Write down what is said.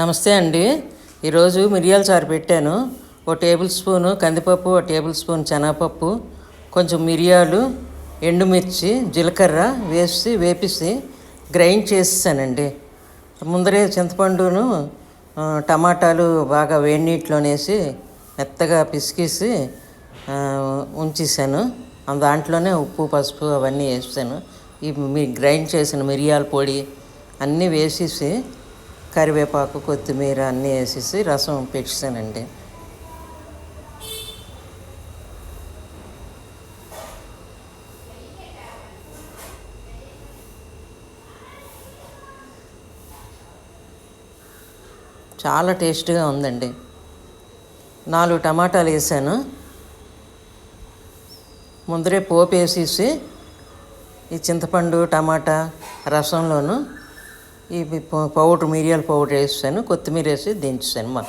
నమస్తే అండి. ఈరోజు మిరియాల చారు పెట్టాను. ఒక టేబుల్ స్పూను కందిపప్పు, ఒక టేబుల్ స్పూన్ శనగపప్పు, కొంచెం మిరియాలు, ఎండుమిర్చి, జీలకర్ర వేపేసి గ్రైండ్ చేసేసానండి. ముందరే చింతపండును టమాటాలు బాగా వేడి నీటిలో వేసి మెత్తగా పిసికేసి ఉంచేసాను. దాంట్లోనే ఉప్పు, పసుపు అవన్నీ వేసాను. ఈ గ్రైండ్ చేసిన మిరియాల పొడి అన్నీ వేసేసి కరివేపాకు, కొత్తిమీర అన్నీ వేసేసి రసం పెట్టేసానండి. చాలా టేస్ట్గా ఉందండి. 4 టమాటాలు వేసాను. ముందరే పోపు వేసేసి ఈ చింతపండు టమాటా రసంలోను ఈ మిరియాల పౌడర్ వేసాను, కొత్తిమీర వేసి దించేసాను.